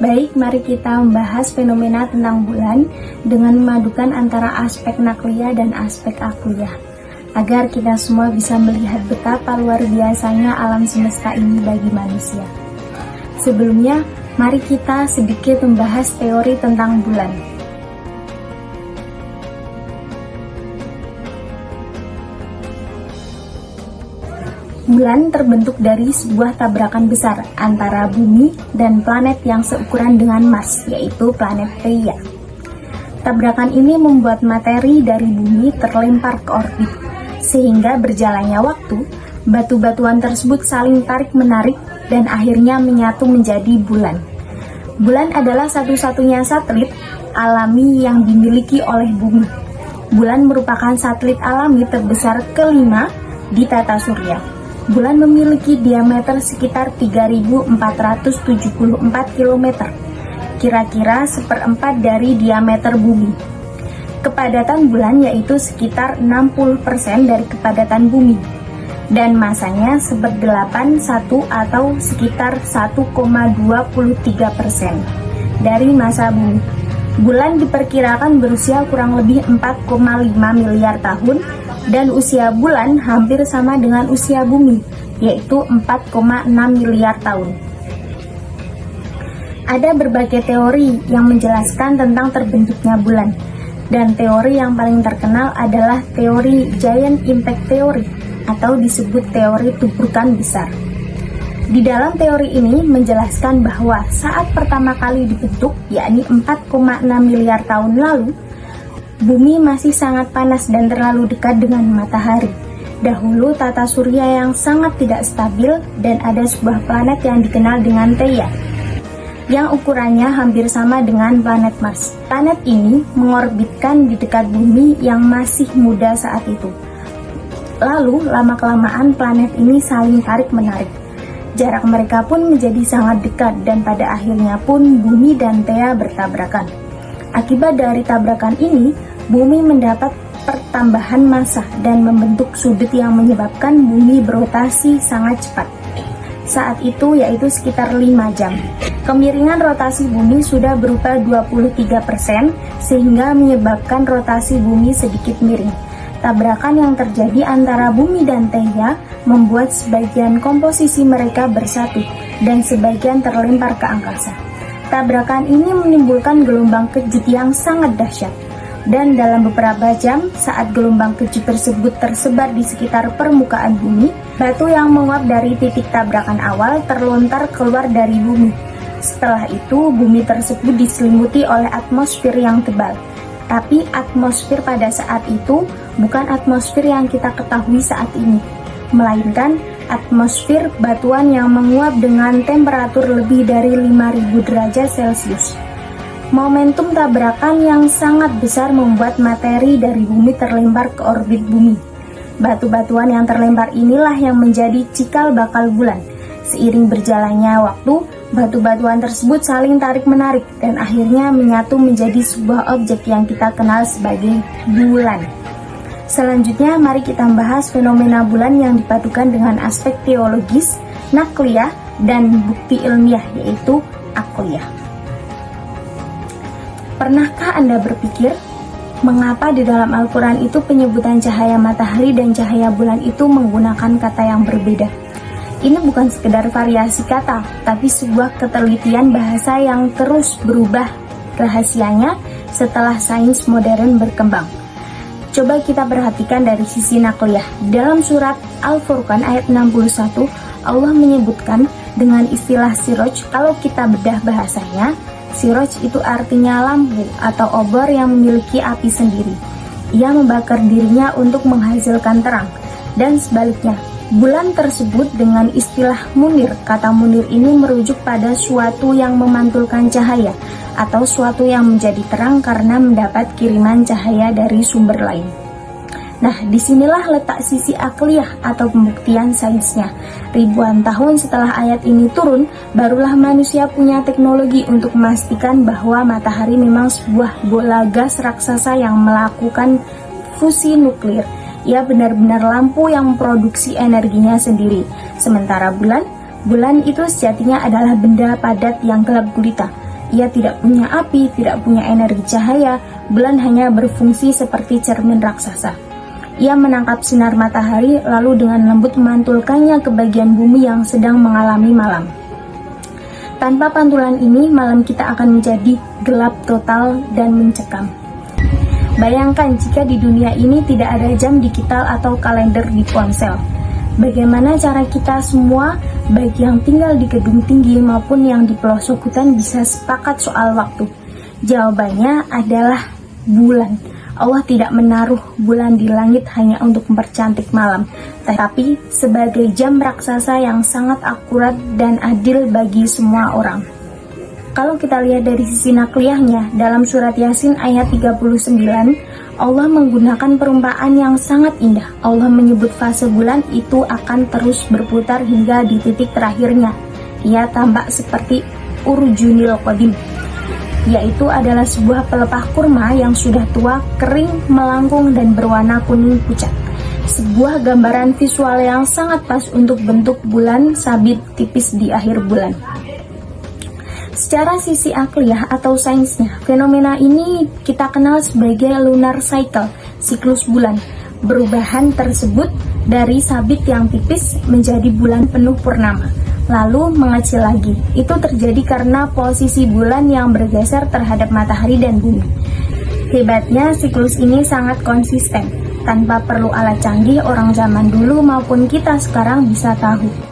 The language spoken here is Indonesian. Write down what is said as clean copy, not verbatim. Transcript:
Baik, mari kita membahas fenomena tentang bulan dengan memadukan antara aspek nakliyah dan aspek akliyah, agar kita semua bisa melihat betapa luar biasanya alam semesta ini bagi manusia. Sebelumnya, mari kita sedikit membahas teori tentang bulan. Bulan terbentuk dari sebuah tabrakan besar antara bumi dan planet yang seukuran dengan Mars, yaitu planet Theia. Tabrakan ini membuat materi dari bumi terlempar ke orbit, sehingga berjalannya waktu, batu-batuan tersebut saling tarik-menarik dan akhirnya menyatu menjadi bulan. Bulan adalah satu-satunya satelit alami yang dimiliki oleh bumi. Bulan merupakan satelit alami terbesar kelima di tata surya. Bulan memiliki diameter sekitar 3.474 km, kira-kira seperempat dari diameter bumi. Kepadatan bulan yaitu sekitar 60% dari kepadatan bumi, dan masanya seperdelapan satu atau sekitar 1,23% dari massa bumi. Bulan diperkirakan berusia kurang lebih 4,5 miliar tahun, dan usia bulan hampir sama dengan usia bumi, yaitu 4,6 miliar tahun. Ada berbagai teori yang menjelaskan tentang terbentuknya bulan, dan teori yang paling terkenal adalah teori Giant Impact Theory, atau disebut teori tumpukan besar. Di dalam teori ini menjelaskan bahwa saat pertama kali dibentuk, yakni 4,6 miliar tahun lalu, bumi masih sangat panas dan terlalu dekat dengan matahari. Dahulu tata surya yang sangat tidak stabil, dan ada sebuah planet yang dikenal dengan Theia, yang ukurannya hampir sama dengan planet Mars. Planet ini mengorbitkan di dekat bumi yang masih muda saat itu. Lalu, lama-kelamaan planet ini saling tarik-menarik. Jarak mereka pun menjadi sangat dekat, dan pada akhirnya pun bumi dan Theia bertabrakan. Akibat dari tabrakan ini, bumi mendapat pertambahan massa dan membentuk sudut yang menyebabkan bumi berotasi sangat cepat. Saat itu yaitu sekitar 5 jam. Kemiringan rotasi bumi sudah berupa 23%, sehingga menyebabkan rotasi bumi sedikit miring. Tabrakan yang terjadi antara bumi dan Theia membuat sebagian komposisi mereka bersatu dan sebagian terlempar ke angkasa. Tabrakan ini menimbulkan gelombang kejut yang sangat dahsyat, dan dalam beberapa jam saat gelombang kejut tersebut tersebar di sekitar permukaan bumi, batu yang menguap dari titik tabrakan awal terlontar keluar dari bumi. Setelah itu, bumi tersebut diselimuti oleh atmosfer yang tebal. Tapi atmosfer pada saat itu bukan atmosfer yang kita ketahui saat ini, melainkan atmosfer batuan yang menguap dengan temperatur lebih dari 5.000 derajat Celcius. Momentum tabrakan yang sangat besar membuat materi dari bumi terlempar ke orbit bumi. Batu-batuan yang terlempar inilah yang menjadi cikal bakal bulan. Seiring berjalannya waktu, batu-batuan tersebut saling tarik-menarik dan akhirnya menyatu menjadi sebuah objek yang kita kenal sebagai bulan. Selanjutnya, mari kita membahas fenomena bulan yang dipadukan dengan aspek teologis, nakliyah, dan bukti ilmiah, yaitu akliyah. Pernahkah Anda berpikir, mengapa di dalam Al-Quran itu penyebutan cahaya matahari dan cahaya bulan itu menggunakan kata yang berbeda? Ini bukan sekedar variasi kata, tapi sebuah ketelitian bahasa yang terus berubah rahasianya setelah sains modern berkembang. Coba kita perhatikan dari sisi nakliyah. Dalam surat Al-Furqan ayat 61, Allah menyebutkan dengan istilah siroj. Kalau kita bedah bahasanya, siroj itu artinya lampu atau obor yang memiliki api sendiri. Ia membakar dirinya untuk menghasilkan terang. Dan sebaliknya, bulan tersebut dengan istilah munir. Kata munir ini merujuk pada suatu yang memantulkan cahaya, atau suatu yang menjadi terang karena mendapat kiriman cahaya dari sumber lain. Nah, disinilah letak sisi akliyah atau pembuktian sainsnya. Ribuan tahun setelah ayat ini turun, barulah manusia punya teknologi untuk memastikan bahwa matahari memang sebuah bola gas raksasa yang melakukan fusi nuklir. Ia benar-benar lampu yang memproduksi energinya sendiri. Sementara bulan itu sejatinya adalah benda padat yang gelap gulita. Ia tidak punya api, tidak punya energi cahaya, bulan hanya berfungsi seperti cermin raksasa. Ia menangkap sinar matahari lalu dengan lembut memantulkannya ke bagian bumi yang sedang mengalami malam. Tanpa pantulan ini, malam kita akan menjadi gelap total dan mencekam. Bayangkan jika di dunia ini tidak ada jam digital atau kalender di ponsel. Bagaimana cara kita semua, baik yang tinggal di gedung tinggi maupun yang di pelosok hutan, bisa sepakat soal waktu? Jawabannya adalah bulan. Allah tidak menaruh bulan di langit hanya untuk mempercantik malam, tetapi sebagai jam raksasa yang sangat akurat dan adil bagi semua orang. Kalau kita lihat dari sisi nakliyahnya, dalam surat Yasin ayat 39, Allah menggunakan perumpamaan yang sangat indah. Allah menyebut fase bulan itu akan terus berputar hingga di titik terakhirnya. Ia tampak seperti urjunil qadim, yaitu adalah sebuah pelepah kurma yang sudah tua, kering, melengkung, dan berwarna kuning pucat. Sebuah gambaran visual yang sangat pas untuk bentuk bulan sabit tipis di akhir bulan. Secara sisi akliyah atau sainsnya, fenomena ini kita kenal sebagai lunar cycle, siklus bulan. Perubahan tersebut dari sabit yang tipis menjadi bulan penuh purnama, lalu mengecil lagi. Itu terjadi karena posisi bulan yang bergeser terhadap matahari dan bumi. Hebatnya, siklus ini sangat konsisten. Tanpa perlu alat canggih, orang zaman dulu maupun kita sekarang bisa tahu